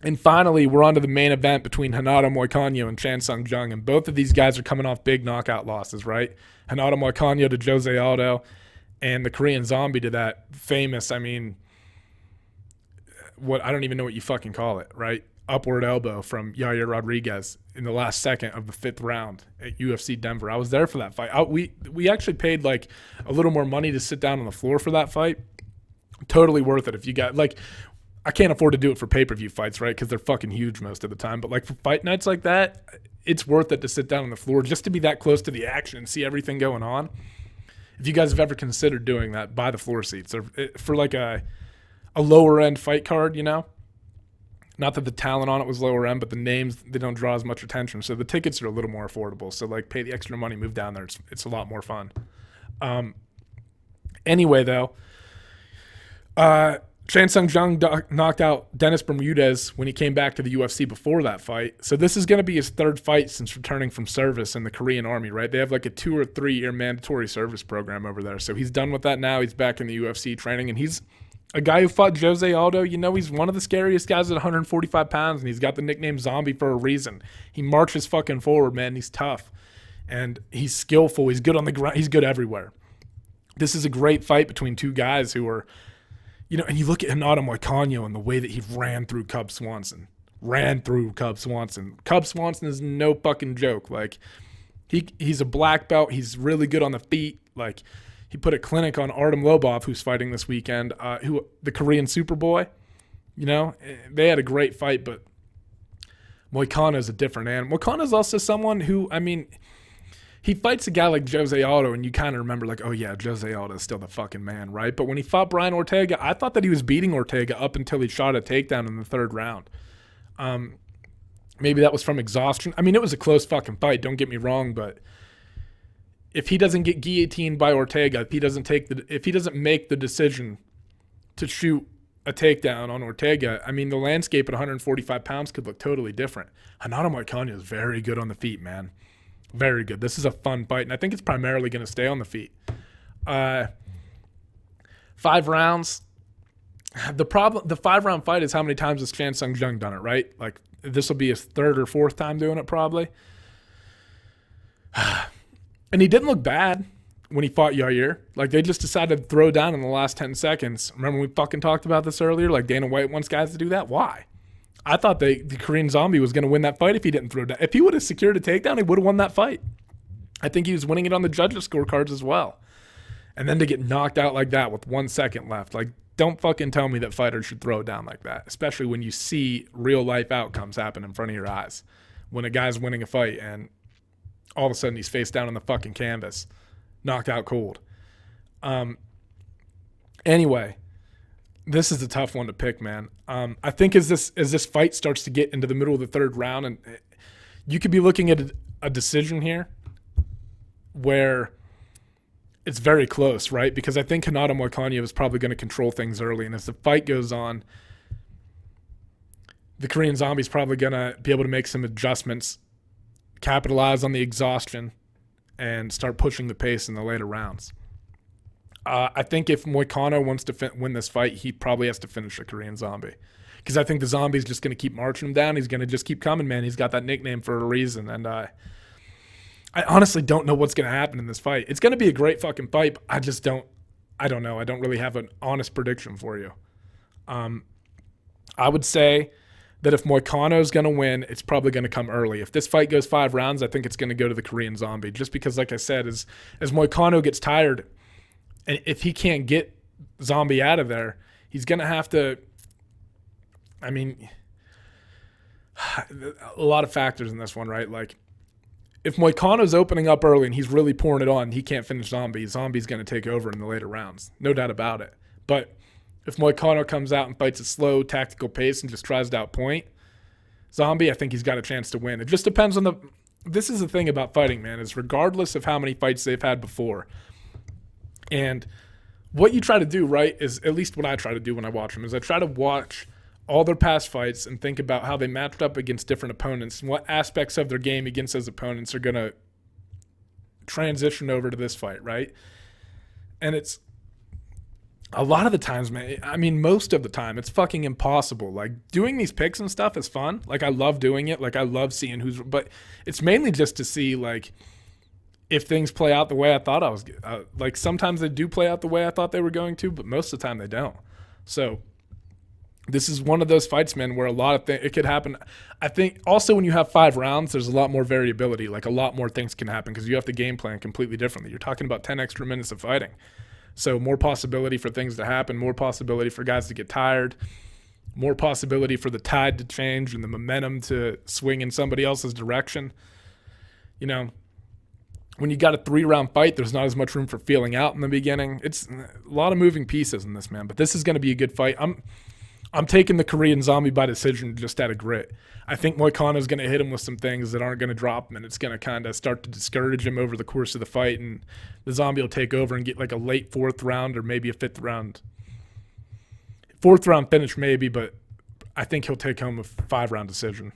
And finally, we're on to the main event between Renato Moicano and Chan Sung Jung. And both of these guys are coming off big knockout losses, right? Renato Moicano to Jose Aldo, and the Korean Zombie to that famous, I don't even know what you fucking call it, right? Upward elbow from Yair Rodriguez in the last second of the 5th round at UFC Denver. I was there for that fight. We actually paid like a little more money to sit down on the floor for that fight. Totally worth it if you got like. I can't afford to do it for pay-per-view fights, right? Because they're fucking huge most of the time. But like for fight nights like that, it's worth it to sit down on the floor just to be that close to the action and see everything going on. If you guys have ever considered doing that, buy the floor seats or for like a lower end fight card, you know. Not that the talent on it was lower end, but the names, they don't draw as much attention. So the tickets are a little more affordable. So like pay the extra money, move down there. It's a lot more fun. Anyway, though, Chan Sung Jung knocked out Dennis Bermudez when he came back to the UFC before that fight. So this is going to be his 3rd fight since returning from service in the Korean Army, right? They have like a 2 or 3 year mandatory service program over there. So he's done with that now. He's back in the UFC training, and he's a guy who fought Jose Aldo. You know, he's one of the scariest guys at 145 pounds, and he's got the nickname Zombie for a reason. He marches fucking forward, man. He's tough, and he's skillful. He's good on the ground. He's good everywhere. This is a great fight between two guys who are, you know, and you look at Renato Moicano and the way that he ran through Cub Swanson. Cub Swanson is no fucking joke. Like, he's a black belt. He's really good on the feet. Like, he put a clinic on Artem Lobov, who's fighting this weekend, the Korean Superboy. You know, they had a great fight, but Moicano is a different animal. Moicano is also someone who, I mean, he fights a guy like Jose Aldo, and you kind of remember, like, oh, yeah, Jose Aldo is still the fucking man, right? But when he fought Brian Ortega, I thought that he was beating Ortega up until he shot a takedown in the 3rd round. Maybe that was from exhaustion. I mean, it was a close fucking fight, don't get me wrong, but if he doesn't get guillotined by Ortega, if he doesn't make the decision to shoot a takedown on Ortega, I mean, the landscape at 145 pounds could look totally different. Renato Moicano is very good on the feet, man. Very good. This is a fun fight, and I think it's primarily going to stay on the feet. 5 rounds. The 5-round fight is how many times has Chan Sung Jung done it, right? Like, this will be his 3rd or 4th time doing it probably. And he didn't look bad when he fought Yair. Like, they just decided to throw down in the last 10 seconds. Remember we fucking talked about this earlier? Like, Dana White wants guys to do that? Why? I thought the Korean Zombie was going to win that fight if he didn't throw down. If he would have secured a takedown, he would have won that fight. I think he was winning it on the judges' scorecards as well. And then to get knocked out like that with 1 second left, like, don't fucking tell me that fighters should throw it down like that, especially when you see real-life outcomes happen in front of your eyes. When a guy's winning a fight and all of a sudden he's face down on the fucking canvas, knocked out cold. Anyway, this is a tough one to pick, man. I think as this fight starts to get into the middle of the 3rd round, and you could be looking at a decision here where it's very close, right? Because I think Renato Moicano is probably going to control things early, and as the fight goes on, the Korean Zombie is probably going to be able to make some adjustments, capitalize on the exhaustion, and start pushing the pace in the later rounds. I think if Moicano wants to win this fight, he probably has to finish the Korean Zombie. Because I think the Zombie's just going to keep marching him down. He's going to just keep coming, man. He's got that nickname for a reason. And I honestly don't know what's going to happen in this fight. It's going to be a great fucking fight, but I don't know. I don't really have an honest prediction for you. I would say that if Moicano's going to win, it's probably going to come early. If this fight goes 5 rounds, I think it's going to go to the Korean Zombie. Just because, like I said, as Moicano gets tired, and if he can't get Zombie out of there, he's going to have to, I mean, a lot of factors in this one, right? Like, if Moicano's opening up early and he's really pouring it on, he can't finish Zombie. Zombie's going to take over in the later rounds. No doubt about it. But if Moicano comes out and fights a slow, tactical pace and just tries to outpoint Zombie, I think he's got a chance to win. It just depends on this is the thing about fighting, man, is regardless of how many fights they've had before. And what you try to do, right, is at least what I try to do when I watch them, is I try to watch all their past fights and think about how they matched up against different opponents and what aspects of their game against those opponents are going to transition over to this fight, right? And A lot of the times, man, I mean, most of the time, it's fucking impossible. Like, doing these picks and stuff is fun. Like, I love doing it. Like, I love seeing but it's mainly just to see, like, if things play out the way I thought I was. Like, sometimes they do play out the way I thought they were going to, but most of the time they don't. So, this is one of those fights, man, where a lot of things, it could happen. I think also when you have 5 rounds, there's a lot more variability. Like, a lot more things can happen because you have to game plan completely differently. You're talking about 10 extra minutes of fighting. So more possibility for things to happen, more possibility for guys to get tired, more possibility for the tide to change and the momentum to swing in somebody else's direction. You know, when you got a 3-round fight, there's not as much room for feeling out in the beginning. It's a lot of moving pieces in this, man. But this is going to be a good fight. I'm taking the Korean Zombie by decision just out of grit. I think Moicano is going to hit him with some things that aren't going to drop him, and it's going to kind of start to discourage him over the course of the fight, and the Zombie will take over and get like a late 4th round or maybe a 5th round. 4th round finish maybe, but I think he'll take home a 5-round decision.